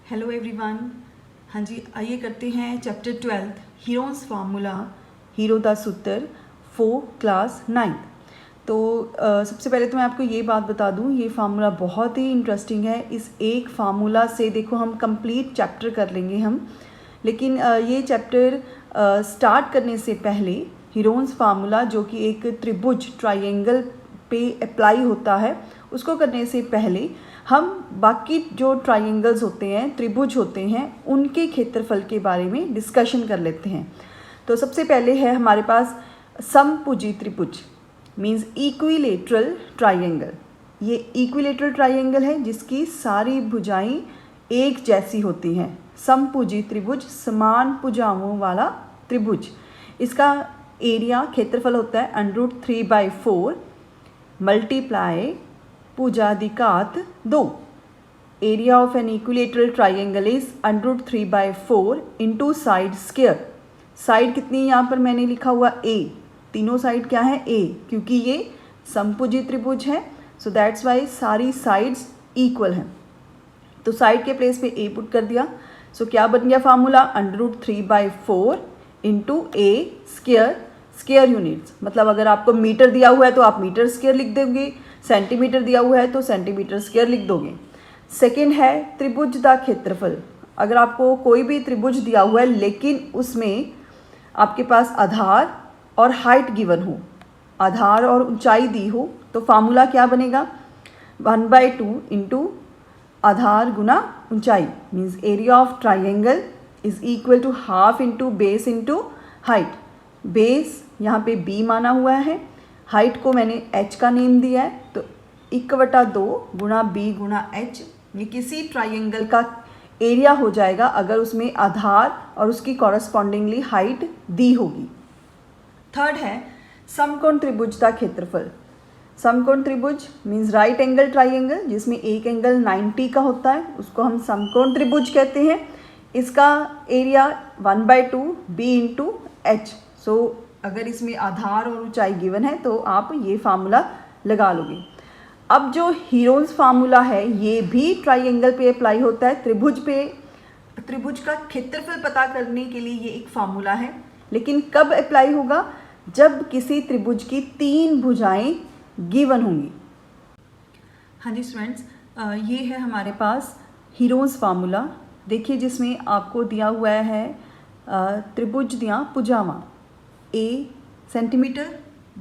Hello everyone. हाँ जी, आइए करते हैं चैप्टर 12 हीरोन्स फार्मूला, हीरो दा सूत्र फॉर क्लास 9। तो सबसे पहले तो मैं आपको ये बात बता दूँ, ये फार्मूला बहुत ही इंटरेस्टिंग है। इस एक फार्मूला से देखो हम कंप्लीट चैप्टर कर लेंगे हम। लेकिन ये चैप्टर स्टार्ट करने से पहले हीरोन्स फार्मूला जो कि एक त्रिभुज ट्रायंगल पे अप्लाई होता है, उसको करने से पहले हम बाकी जो ट्रायंगल्स होते हैं, त्रिभुज होते हैं, उनके क्षेत्रफल के बारे में डिस्कशन कर लेते हैं। तो सबसे पहले है हमारे पास समभुजी त्रिभुज, मींस इक्विलेटरल ट्रायंगल। ये इक्विलेटरल ट्रायंगल है जिसकी सारी भुजाएं एक जैसी होती हैं। समभुजी त्रिभुज, समान भुजाओं वाला त्रिभुज। इसका एरिया क्षेत्रफल होता है √3/4 मल्टीप्लाई भुजा दी घात 2। Area of an equilateral triangle is √3/4 into side square. Side कितनी यहाँ पर मैंने लिखा हुआ a, तीनों साइड क्या है a, क्योंकि ये समभुजी त्रिभुज है। सो दैट्स वाई सारी साइड्स इक्वल हैं। तो साइड के प्लेस पे a पुट कर दिया। सो क्या बन गया formula, √3/4 into a square, square units. मतलब अगर आपको मीटर दिया हुआ है तो आप मीटर स्क्वायर लिख दोगे, सेंटीमीटर दिया हुआ है तो सेंटीमीटर स्क्वायर लिख दोगे। सेकेंड है त्रिभुज का क्षेत्रफल। अगर आपको कोई भी त्रिभुज दिया हुआ है लेकिन उसमें आपके पास आधार और हाइट गिवन हो, आधार और ऊंचाई दी हो, तो फार्मूला क्या बनेगा, 1/2 इंटू आधार गुना ऊंचाई, means area of triangle is equal to half into base into height. Base यहाँ पे b माना हुआ है, हाइट को मैंने h का नेम दिया है, तो 1/2 गुणा b गुणा h। ये किसी ट्राइंगल का एरिया हो जाएगा अगर उसमें आधार और उसकी कॉरस्पॉन्डिंगली हाइट दी होगी। थर्ड है समकोण त्रिभुज का क्षेत्रफल। समकोण त्रिभुज मीन्स राइट एंगल ट्राइंगल जिसमें एक एंगल 90 का होता है, उसको हम समकोण त्रिभुज कहते हैं। इसका एरिया 1/2 b इंटू h। सो अगर इसमें आधार और ऊंचाई गिवन है तो आप ये फार्मूला लगा लोगे। अब जो हीरोन्स फार्मूला है ये भी ट्राइंगल पे अप्लाई होता है, त्रिभुज पे। त्रिभुज का क्षेत्रफल पता करने के लिए ये एक फार्मूला है, लेकिन कब अप्लाई होगा, जब किसी त्रिभुज की 3 भुजाएं गिवन होंगी। हाँ जी स्टूडेंट्स, ये है हमारे पास हीरोन्स फार्मूला। देखिए जिसमें आपको दिया हुआ है त्रिभुज दियाँ भुजावां, a centimetre,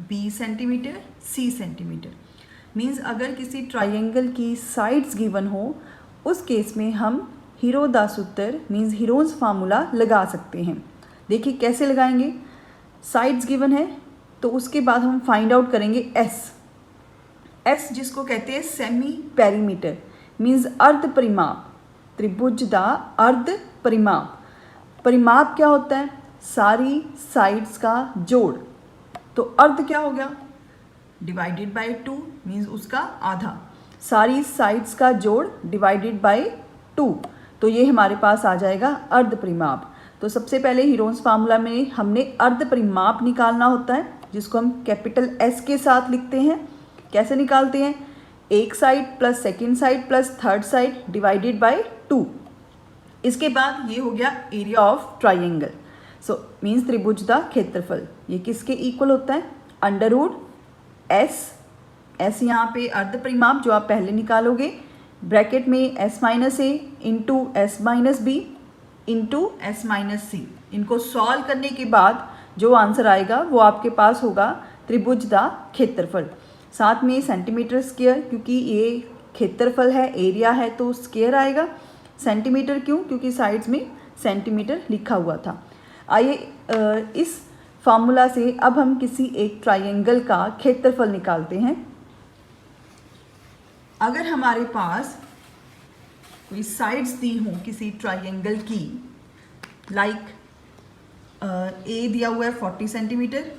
b centimetre, c centimetre. Means अगर किसी ट्रायंगल की साइड्स गिवन हो, उस केस में हम हीरो दा सूत्र मीन्स हीरोन्स फार्मूला लगा सकते हैं। देखिए कैसे लगाएंगे, साइड्स गिवन है तो उसके बाद हम फाइंड आउट करेंगे s जिसको कहते हैं सेमी पेरीमीटर, मीन्स अर्ध परिमाप। त्रिभुज दा अर्ध परिमाप। परिमाप क्या होता है, सारी साइड्स का जोड़। तो अर्ध क्या हो गया, डिवाइडेड बाय 2 मीन्स उसका आधा। सारी साइड्स का जोड़ डिवाइडेड बाय 2, तो ये हमारे पास आ जाएगा अर्ध परिमाप। तो सबसे पहले हीरोन्स फार्मूला में हमने अर्ध परिमाप निकालना होता है, जिसको हम कैपिटल S के साथ लिखते हैं। कैसे निकालते हैं, एक side plus second side plus third side divided by 2। इसके बाद ये हो गया area of triangle. So means त्रिभुज का क्षेत्रफल। ये किसके इक्वल होता है, √S यहाँ पे अर्ध परिमाप जो आप पहले निकालोगे, ब्रैकेट में S-A into S-B into S-C। इनको सॉल्व करने के बाद जो आंसर आएगा वो आपके पास होगा त्रिभुज का क्षेत्रफल। साथ में सेंटीमीटर स्क्वायर, क्योंकि ये क्षेत्रफल है, एरिया है, तो स्क्वायर आएगा। सेंटीमीटर क्यों, क्योंकि साइड्स में सेंटीमीटर लिखा हुआ था। आइए इस फार्मूला से अब हम किसी एक ट्रायंगल का क्षेत्रफल निकालते हैं। अगर हमारे पास कोई साइड्स दी हों किसी ट्रायंगल की, लाइक A दिया हुआ है 40 centimetre,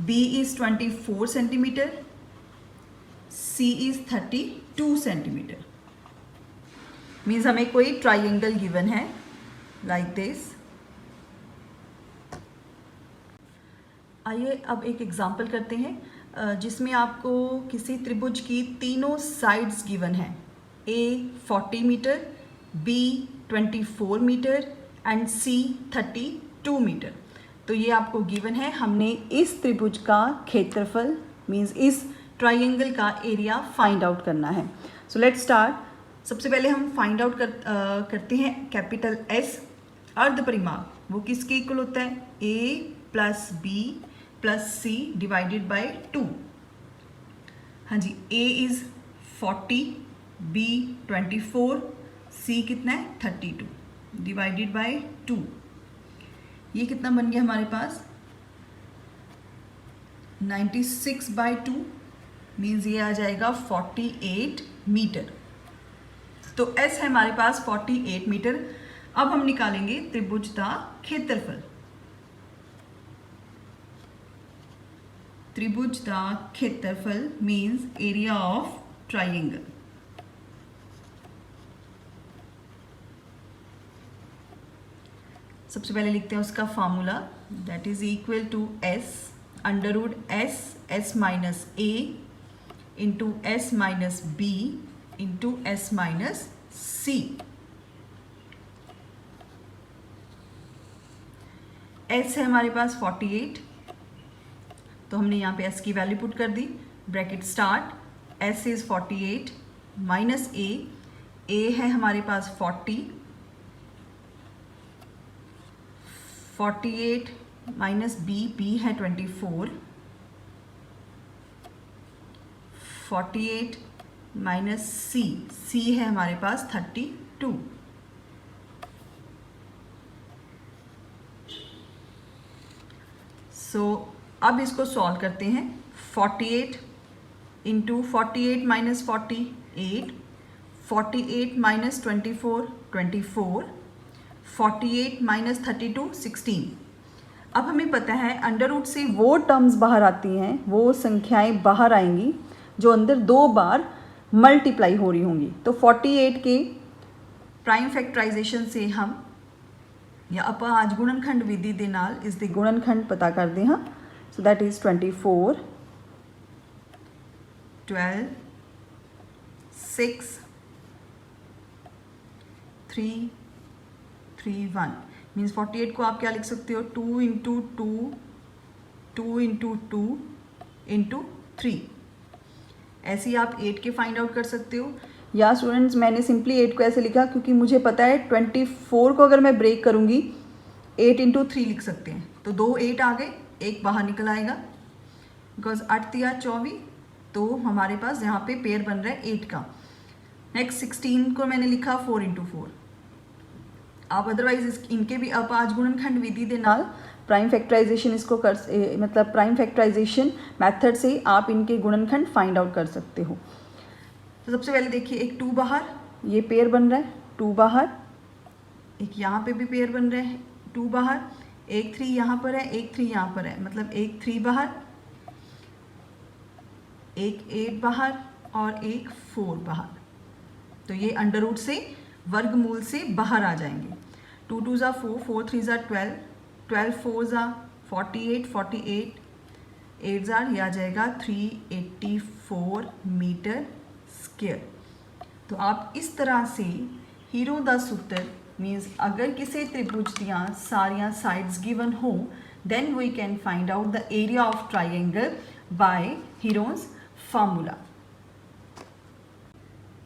B is 24 centimetre, C is 32 centimetre. Means हमें कोई ट्रायंगल गिवन है लाइक दिस। आइए अब एक एग्जांपल करते हैं जिसमें आपको किसी त्रिभुज की तीनों साइड्स गिवन है। A 40 metre, B 24 metre and C 32 metre. तो ये आपको गिवन है। हमने इस त्रिभुज का क्षेत्रफल मीन्स इस ट्राइंगल का एरिया फाइंड आउट करना है। So let's start. सबसे पहले हम फाइंड आउट करते हैं कैपिटल S अर्ध परिमाप, वो किसके इक्वल होता है? A plus B plus C divided by 2। हाँ जी, A इज़ 40, B 24, C कितना है? 32 डिवाइडेड बाय 2। ये कितना बन गया हमारे पास? 96/2 मीन्स ये आ जाएगा 48 मीटर। तो S है हमारे पास 48 मीटर। अब हम निकालेंगे त्रिभुज का क्षेत्रफल। त्रिभुज का क्षेत्रफल मीन्स एरिया ऑफ ट्राइंगल। सबसे पहले लिखते हैं उसका formula, that is equal to S under root S minus A into S minus B into S minus C। S है हमारे पास 48, तो हमने यहाँ पे S की वैल्यू पुट कर दी। Bracket start, S is 48 minus A है हमारे पास 40, 48 माइनस B है 24, 48 माइनस C है हमारे पास 32। सो अब इसको सॉल्व करते हैं। 48 इंटू 48 माइनस 48, 48 माइनस 24 24, 48 माइनस 32 16। अब हमें पता है अंडर रूट से वो टर्म्स बाहर आती हैं, वो संख्याएं बाहर आएंगी जो अंदर 2 बार मल्टीप्लाई हो रही होंगी। तो 48 के प्राइम फैक्टराइजेशन से हम या ਆਪਾਂ आज गुणनखंड विधि ਦੇ ਨਾਲ ਇਸ ਦੇ ਗੁਣਨਖੰਡ ਪਤਾ ਕਰਦੇ ਹਾਂ। सो दैट इज 24 12 6 3 3 1 मीन्स 48 को आप क्या लिख सकते हो? 2 इंटू 2 2 इंटू 2 इंटू 3। ऐसे ही आप 8 के फाइंड आउट कर सकते हो। या स्टूडेंट्स मैंने सिंपली 8 को ऐसे लिखा क्योंकि मुझे पता है 24 को अगर मैं ब्रेक करूँगी 8 इंटू 3 लिख सकते हैं, तो 2 8 आ गए, एक बाहर निकल आएगा बिकॉज 8 या 24, तो हमारे पास यहाँ पे पेयर बन रहा है 8 का। नेक्स्ट 16 को मैंने लिखा 4 इंटू 4। आप अदरवाइज इनके भी आप आज गुणनखंड विधि के नाल प्राइम फैक्टराइजेशन इसको कर मतलब प्राइम फैक्टराइजेशन मेथड से आप इनके गुणनखंड फाइंड आउट कर सकते हो। तो सबसे पहले देखिए, एक 2 बाहर, ये पेयर बन रहा है 2 बाहर, एक यहाँ पे भी पेयर बन रहा है 2 बाहर, एक 3 यहाँ पर है, एक 3 यहाँ पर है, मतलब एक 3 बाहर, एक 8 बाहर और एक 4 बाहर। तो ये अंडर रूट से वर्गमूल से बाहर आ जाएंगे। 2 2 ज़ा 4, 4 3 ज़ा 12, 12 4 ज़ा 48, 48 8 ज़ा ये आ जाएगा 384 मीटर स्क्वायर। तो आप इस तरह से हीरो दा सूत्र मीन्स अगर किसी त्रिभुज दियाँ सारियां साइड्स गिवन हो then we can find out the area of triangle by Heron's formula.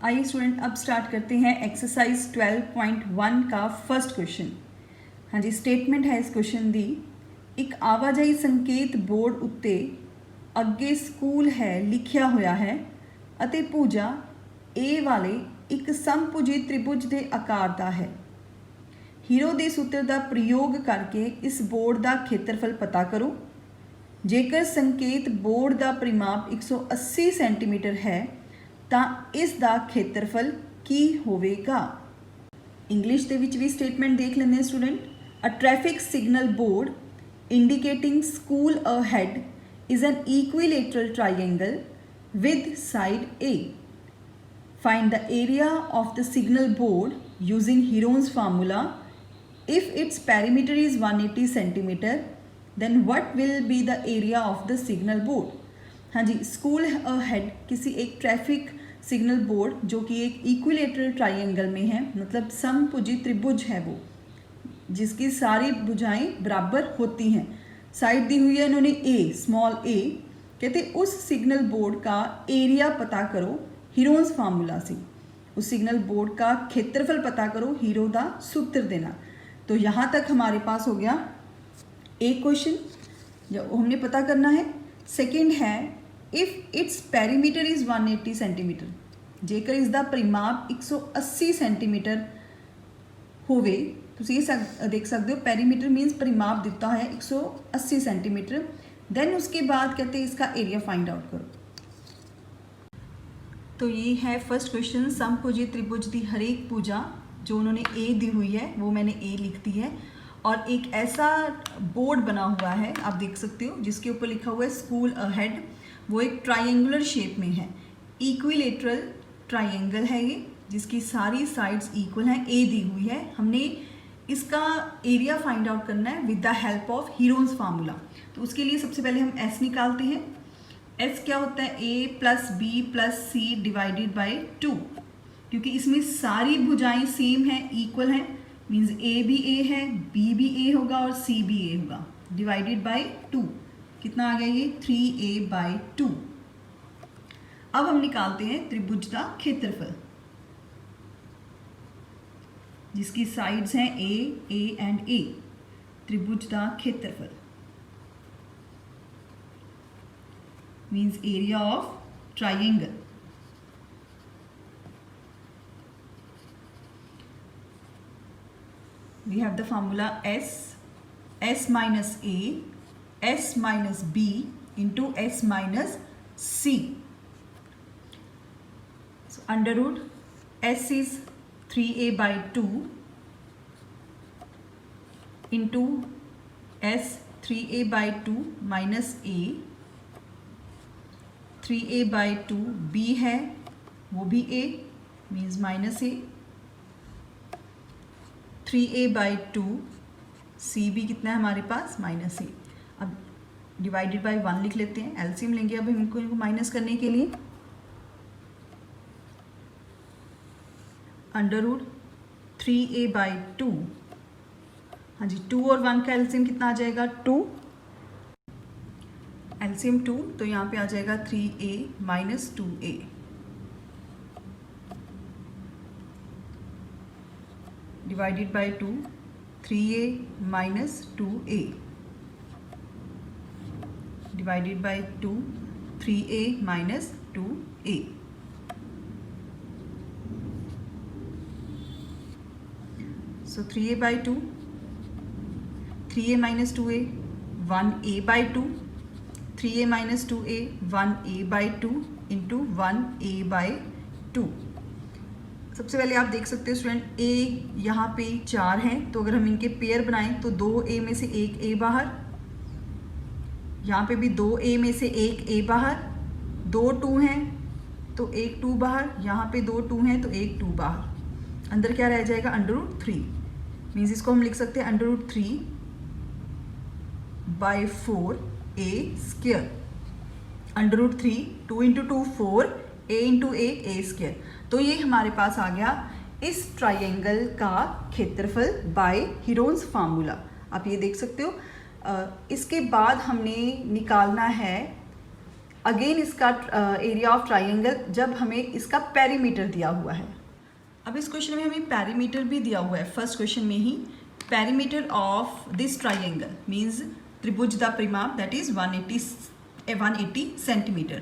आइए स्टूडेंट अब स्टार्ट करते हैं एक्सरसाइज 12.1 का फर्स्ट क्वेश्चन। हाँ जी, स्टेटमेंट है इस क्वेश्चन दी, एक आवाजाई संकेत बोर्ड उत्ते अगे स्कूल है लिखिया होया है अते भुजा ए वाले एक समभुजी त्रिभुज के आकार का है। हीरो के सूत्र का प्रयोग करके इस बोर्ड का क्षेत्रफल पता करो। जेकर संकेत बोर्ड का परिमाप 180 सेंटीमीटर है तो इसका क्षेत्रफल की होवेगा। इंग्लिश के विच भी स्टेटमेंट देख लेंगे हैं student. A traffic signal board indicating school ahead is an equilateral triangle with side A. Find the area of the signal board using Heron's formula. If its perimeter is 180 centimeter, then what will be the area of the signal board? हाँ जी, school head किसी एक traffic signal board जो कि एक equilateral triangle में है, मतलब समभुजी त्रिभुज है वो, जिसकी सारी भुजाएं बराबर होती हैं। साइड दी हुई है इन्होंने ए, स्मॉल ए। कहते उस सिग्नल बोर्ड का एरिया पता करो हीरोन्स फार्मूला से, उस सिग्नल बोर्ड का क्षेत्रफल पता करो, हीरो दा सूत्र देना। तो यहाँ तक हमारे पास हो गया एक क्वेश्चन जो हमने पता करना है। सेकंड है if its perimeter is 180 centimetre, जेकर इसका परिमाप 180 सेंटीमीटर होवे, तुम ये देख सकते हो पेरीमीटर मीन्स परिमाप दिता है 180 सेंटीमीटर। देन उसके बाद कहते हैं इसका एरिया फाइंड आउट करो। तो ये है फर्स्ट क्वेश्चन, समभुजी त्रिभुज दी हर एक भुजा जो उन्होंने ए दी हुई है वो मैंने ए लिख दी है, और एक ऐसा बोर्ड बना हुआ है आप देख सकते हो जिसके ऊपर लिखा हुआ है स्कूल अहेड, वो एक ट्रायंगुलर शेप में है, इक्विलेटरल ट्रायंगल है ये, जिसकी सारी साइड्स इक्वल हैं, ए दी हुई है। हमने इसका एरिया फाइंड आउट करना है with the help of Heron's formula. तो उसके लिए सबसे पहले हम एस निकालते हैं। एस क्या होता है, a plus b plus c divided by 2, क्योंकि इसमें सारी भुजाएं सेम हैं, इक्वल हैं, मीन्स ए भी ए है, बी भी ए होगा और सी भी ए होगा, डिवाइडेड बाई 2। कितना आ गया ये 3a/2। अब हम निकालते हैं त्रिभुज का क्षेत्रफल, जिसकी साइड्स हैं ए एंड ए। त्रिभुज का क्षेत्रफल means area of triangle. We have the formula S minus A, S minus B into S minus C. So under root S is 3a/2 into S 3a/2 minus A, 3a/2 B है वो भी A means minus A, 3a/2 सी भी कितना है हमारे पास minus ए। अब divided by 1 लिख लेते हैं, एलसीएम लेंगे अब इनको माइनस करने के लिए। अंडर रूट 3a/2, हाँ जी 2 और 1 का एलसीएम कितना आ जाएगा 2, एलसीएम 2, तो यहाँ पे आ जाएगा 3a - 2a divided by 2, 3a - 2a divided by 2, 3a - 2a। So 3a/2, 3a - 2a, 1a/2, 3a - 2a, 1a/2 into 1a/2। सबसे पहले आप देख सकते हो स्टूडेंट ए यहाँ पे 4 हैं, तो अगर हम इनके पेयर बनाएं तो 2a में से 1a बाहर, यहाँ पे भी 2a में से 1a बाहर, 2 2 हैं तो 1 2 बाहर, यहाँ पे 2 2 हैं तो 1 2 बाहर, अंदर क्या रह जाएगा √3। मीन्स इसको हम लिख सकते हैं √3/4a²। √3, 2 × 2 4, a × a² तो ये हमारे पास आ गया इस ट्राइंगल का क्षेत्रफल बाय हीरोन्स फार्मूला। आप ये देख सकते हो। इसके बाद हमने निकालना है अगेन इसका एरिया ऑफ ट्राइंगल जब हमें इसका पेरीमीटर दिया हुआ है। अब इस क्वेश्चन में हमें पेरीमीटर भी दिया हुआ है, फर्स्ट क्वेश्चन में ही perimeter of this triangle means त्रिभुज का परिमाप दैट इज 180 सेंटीमीटर।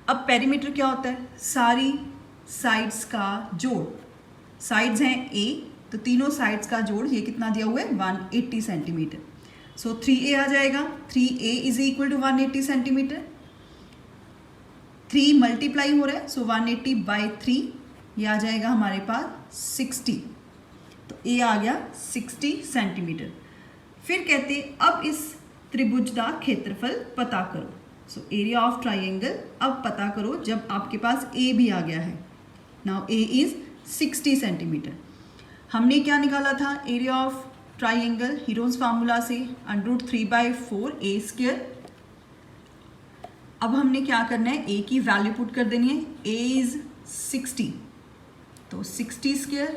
अब पेरीमीटर क्या होता है, सारी साइड्स का जोड़, साइड्स हैं ए तो तीनों साइड्स का जोड़, ये कितना दिया हुआ है 180 सेंटीमीटर। सो 3a आ जाएगा, 3a is equal to 180 centimetre, 3 multiply हो रहा है सो 180/3 ये आ जाएगा हमारे पास 60, तो a आ गया 60 सेंटीमीटर। फिर कहते अब इस त्रिभुज का क्षेत्रफल पता करो। सो एरिया ऑफ ट्राइंगल अब पता करो जब आपके पास a भी आ गया है। Now a is 60 centimetre. हमने क्या निकाला था area of triangle Heron's formula से √3/4a²। अब हमने क्या करना है, a की वैल्यू पुट कर देनी है। a इज 60, तो 60 स्क्वायर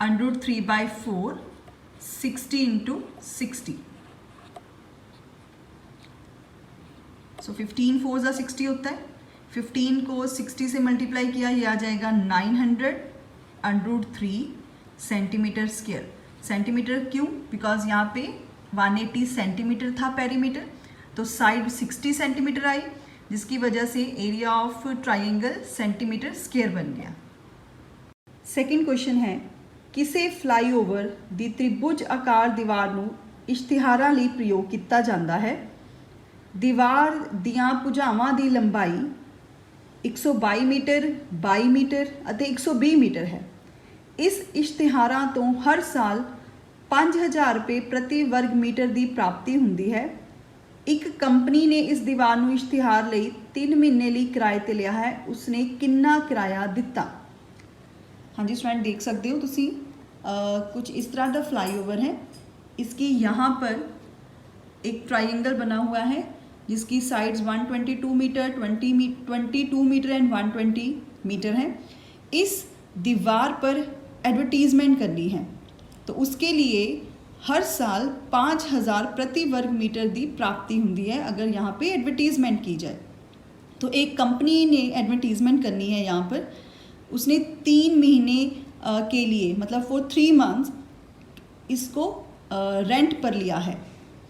√3/4, 60 × 60, सो 15 4 ज़ा 60 होता है। 15 को 60 से मल्टीप्लाई किया, ये आ जाएगा 900 √3 सेंटीमीटर स्क्वायर। सेंटीमीटर क्यों? बिकॉज यहाँ पे 180 सेंटीमीटर था पेरीमीटर, तो साइड 60 सेंटीमीटर आई, जिसकी वजह से area of triangle centimetre square बन गया। सेकंड क्वेश्चन है, ਕਿਸੇ ਫਲਾਈਓਵਰ ਦੀ त्रिभुज आकार दीवार ਨੂੰ ਇਸ਼ਤਿਹਾਰਾਂ ਲਈ ਪ੍ਰਯੋਗ ਕੀਤਾ ਜਾਂਦਾ ਹੈ। दीवार ਦੀਆਂ ਭੁਜਾਵਾਂ ਦੀ ਲੰਬਾਈ 122 ਮੀਟਰ, 22 ਮੀਟਰ ਅਤੇ 120 ਮੀਟਰ ਹੈ। ਇਸ ਇਸ਼ਤਿਹਾਰਾਂ ਤੋਂ ਹਰ ਸਾਲ 5000 ਰੁਪਏ ਪ੍ਰਤੀ ਵਰਗ ਮੀਟਰ ਦੀ ਪ੍ਰਾਪਤੀ ਹੁੰਦੀ ਹੈ। ਇੱਕ ਕੰਪਨੀ ਨੇ ਇਸ ਦੀਵਾਰ ਨੂੰ ਇਸ਼ਤਿਹਾਰ ਲਈ 3 ਮਹੀਨੇ ਲਈ ਕਿਰਾਏ ਤੇ ਲਿਆ ਹੈ, ਉਸਨੇ ਕਿੰਨਾ ਕਿਰਾਇਆ ਦਿੱਤਾ? हाँ जी स्टूडेंट, देख सकते हो तुसी कुछ इस तरह का फ्लाईओवर है। इसकी यहाँ पर एक ट्राइंगल बना हुआ है जिसकी sides 122 metre, 22 metre and 120 metre है। इस दीवार पर एडवर्टीज़मेंट करनी है, तो उसके लिए हर साल 5000 प्रति वर्ग मीटर की प्राप्ति होती है अगर यहाँ पे एडवर्टीज़मेंट की जाए। तो एक कंपनी ने एडवर्टीज़मेंट करनी है यहाँ पर, उसने 3 महीने के लिए मतलब फॉर 3 मंथ्स इसको रेंट पर लिया है।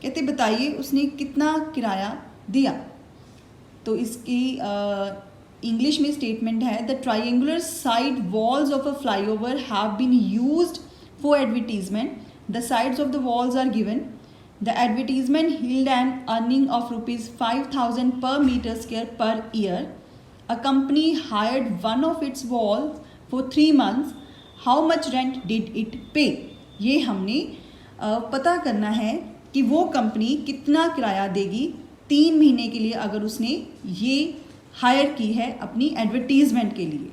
कहते बताइए उसने कितना किराया दिया। तो इसकी इंग्लिश में स्टेटमेंट है, the triangular side walls of a flyover have been used for advertisement, the sides of the walls are given, the advertisement yielded an earning of ₹5,000 per meter square per year. A company hired one of its walls for 3 months. How much rent did it pay? ये हमने पता करना है कि वो company कितना किराया देगी 3 महीने के लिए अगर उसने ये हायर की है अपनी एडवर्टीजमेंट के लिए।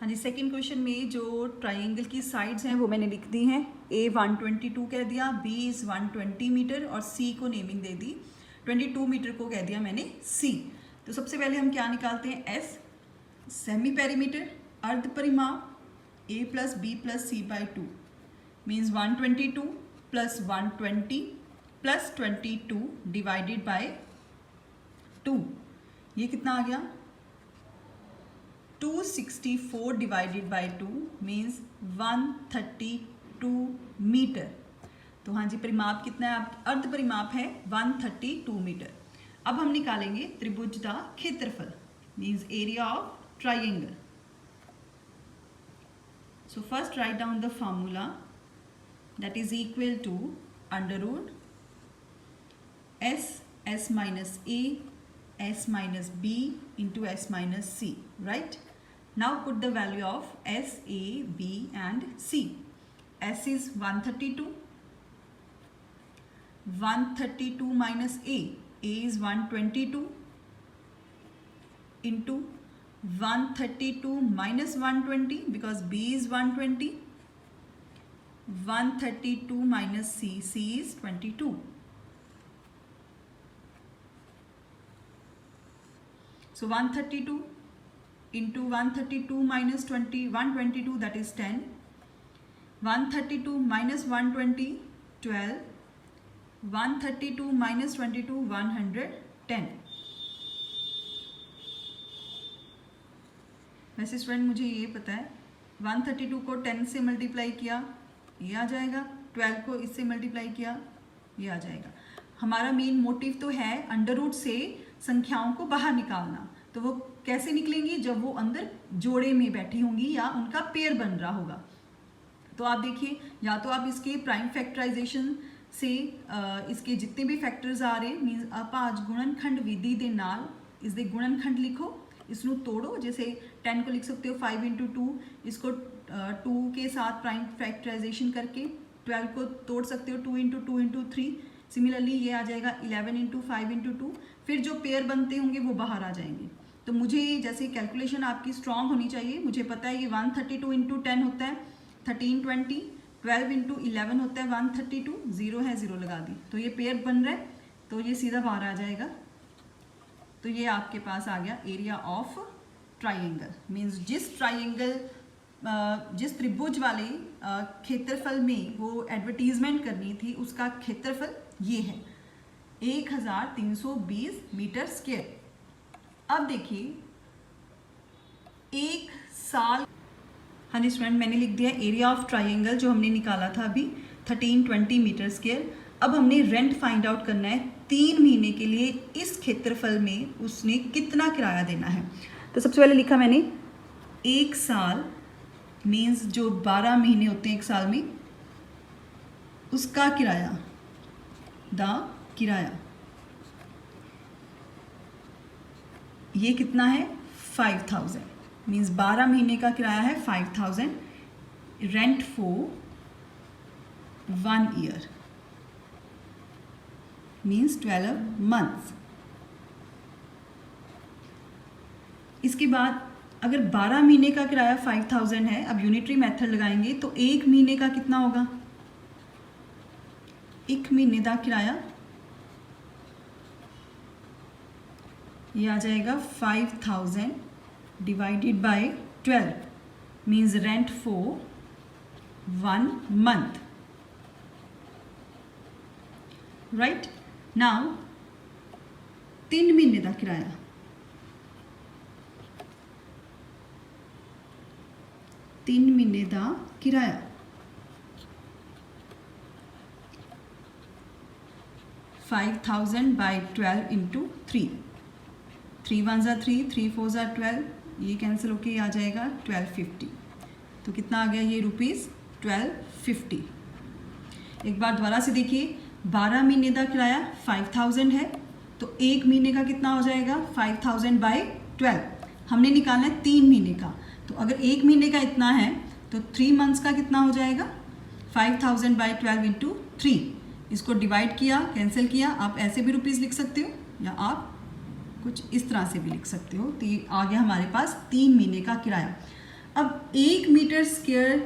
हाँ जी, सेकंड क्वेश्चन में जो ट्राइंगल की साइड्स हैं वो मैंने लिख दी हैं। A 122 कह दिया, B इज़ 120 मीटर और C को नेमिंग दे दी, 22 मीटर को कह दिया मैंने C। तो सबसे पहले हम क्या निकालते हैं? S सेमी पेरीमीटर अर्ध परिमाप A + B + C/2 means 122 + 120 + 22 divided by 2, ये कितना आ गया? 264 डिवाइडेड बाय 2 मीन्स 132 मीटर। तो हाँ जी, परिमाप कितना है? अर्ध परिमाप है 132 मीटर। अब हम निकालेंगे त्रिभुज का क्षेत्रफल means area of triangle. So first write down the formula that is equal to √S S minus A S minus B into S minus C, right? Now put the value of S, A, B and C. S is 132, 132 minus A is 122 into 132 minus 120 because B is 120, 132 minus C, C is 22. So 132 into 132 minus 122 that is 10, 132 minus 120 12, 132 minus 22 110। वैसे student मुझे ये पता है 132 को 10 से multiply किया ये आ जाएगा, 12 को इससे मल्टीप्लाई किया ये आ जाएगा। हमारा मेन मोटिव तो है अंडर रूट से संख्याओं को बाहर निकालना। तो वो कैसे निकलेंगी? जब वो अंदर जोड़े में बैठी होंगी या उनका पेयर बन रहा होगा। तो आप देखिए, या तो आप इसके प्राइम फैक्टराइजेशन से इसके जितने भी फैक्टर्स आ रहे मीन्स आप आज गुणनखंड विधि के नाल इसके गुणनखंड लिखो, इसको तोड़ो। जैसे 10 को लिख सकते हो 5 × 2, इसको 2 के साथ प्राइम फैक्टराइजेशन करके 12 को तोड़ सकते हो 2 × 2 × 3। सिमिलरली ये आ जाएगा 11 × 5 × 2। फिर जो पेयर बनते होंगे वो बाहर आ जाएंगे। तो मुझे जैसे कैलकुलेशन आपकी स्ट्रांग होनी चाहिए। मुझे पता है ये 132 × 10 होता है 1320, 12 × 11 होता है 132, 0 है 0 लगा दी। तो ये पेयर बन रहा है तो ये सीधा बाहर आ जाएगा। तो तो ये आपके पास आ गया एरिया ऑफ ट्राइंगल। मीन्स जिस ट्राइंगल जिस त्रिभुज वाले क्षेत्रफल में वो एडवर्टीजमेंट करनी थी उसका क्षेत्रफल ये है 1320 मीटर स्क्वायर। अब देखिए एक साल, हाँ जी स्टूडेंट मैंने लिख दिया एरिया ऑफ ट्राइंगल जो हमने निकाला था अभी 1320 मीटर स्क्वायर। अब हमने रेंट फाइंड आउट करना है 3 महीने के लिए इस क्षेत्रफल में उसने कितना किराया देना है। तो सबसे पहले लिखा मैंने एक साल मीन्स जो 12 महीने होते हैं एक साल में उसका किराया, द किराया ये कितना है 5000 मीन्स 12 महीने का किराया है 5000। Rent for 1 year means 12 months. इसके बाद अगर 12 महीने का किराया 5000 है, अब यूनिटरी मेथड लगाएंगे तो एक महीने का कितना होगा, एक महीने का किराया ये आ जाएगा 5000 divided by 12 means rent for 1 month. Right now 3 महीने का किराया, तीन महीने का किराया 5000 बाई 12 इंटू 3, 3 1 ज़ा 3, 3 4 ज़ा 12, ये कैंसिल होके आ जाएगा 1250। तो कितना आ गया ये रुपीज़ 1250। एक बार दोबारा से देखिए 12 महीने का किराया 5000 है तो एक महीने का कितना हो जाएगा 5000 बाई 12। हमने निकालना है 3 महीने का, तो अगर एक महीने का इतना है तो 3 मंथ्स का कितना हो जाएगा 5000 बाई 12 इंटू 3। इसको डिवाइड किया, कैंसिल किया, आप ऐसे भी रुपीज़ लिख सकते हो या आप कुछ इस तरह से भी लिख सकते हो। तो ये आ गया हमारे पास 3 महीने का किराया। अब 1 मीटर स्क्वायर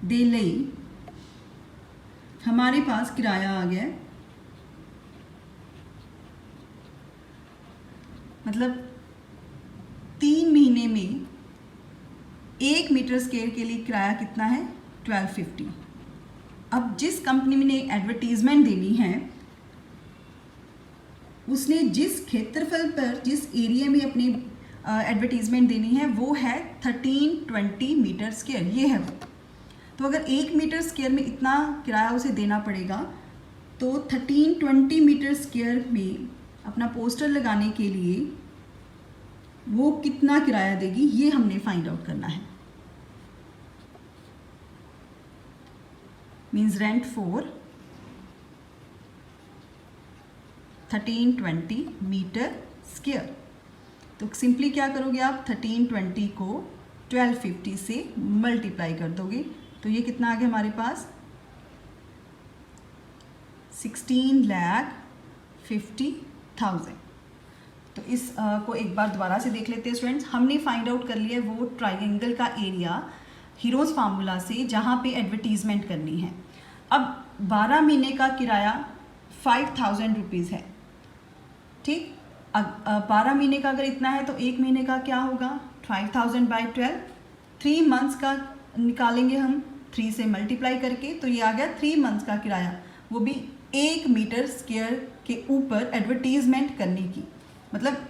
दे लई हमारे पास किराया आ गया, मतलब 3 महीने में 1 मीटर स्क्वायर के लिए किराया कितना है 1250। अब जिस कंपनी ने एडवर्टीजमेंट देनी है उसने जिस क्षेत्रफल पर जिस एरिया में अपनी एडवर्टीजमेंट देनी है वो है 1320 मीटर स्क्वायर, ये है वो। तो अगर 1 मीटर स्क्वायर में इतना किराया उसे देना पड़ेगा तो 1320 मीटर स्क्वायर में अपना पोस्टर लगाने के लिए वो कितना किराया देगी ये हमने फाइंड आउट करना है। Means rent for 1320 metre square. तो सिंपली क्या करोगे आप 1320 को 1250 से मल्टीप्लाई कर दोगे तो ये कितना आ गया हमारे पास 16,50,000। तो इस को एक बार दोबारा से देख लेते हैं स्टूडेंट्स। हमने फाइंड आउट कर लिया वो ट्राइंगल का एरिया हीरोज़ फार्मूला से जहाँ पे एडवर्टीजमेंट करनी है। अब 12 महीने का किराया 5000 रुपीज़ है, ठीक। 12 महीने का अगर इतना है तो एक महीने का क्या होगा 5000 बाई 12, 3 मंथ्स का निकालेंगे हम 3 से मल्टीप्लाई करके, तो ये आ गया 3 मंथ्स का किराया, वो भी 1 मीटर स्क्वायर के ऊपर एडवर्टीजमेंट करने की। मतलब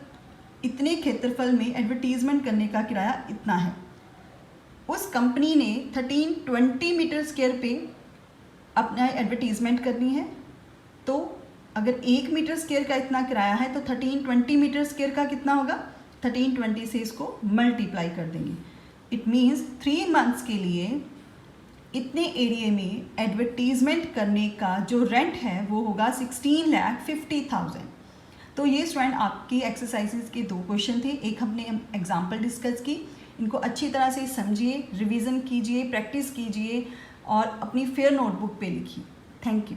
इतने क्षेत्रफल में एडवर्टीजमेंट करने का किराया इतना है। उस कंपनी ने 1320 मीटर स्क्वायर पे अपना एडवर्टीजमेंट करनी है, तो अगर 1 मीटर स्क्वायर का इतना किराया है तो 1320 मीटर स्क्वायर का कितना होगा 1320 से इसको मल्टीप्लाई कर देंगे। इट मीन्स 3 मंथ्स के लिए इतने एरिया में एडवर्टीजमेंट करने का जो रेंट है वो होगा 16,50,000। तो ये स्टूडेंट आपकी एक्सरसाइजेज के 2 क्वेश्चन थे, एक हमने एग्जाम्पल डिस्कस की। इनको अच्छी तरह से समझिए, रिवीजन कीजिए, प्रैक्टिस कीजिए और अपनी फेयर नोटबुक पे लिखिए। Thank you.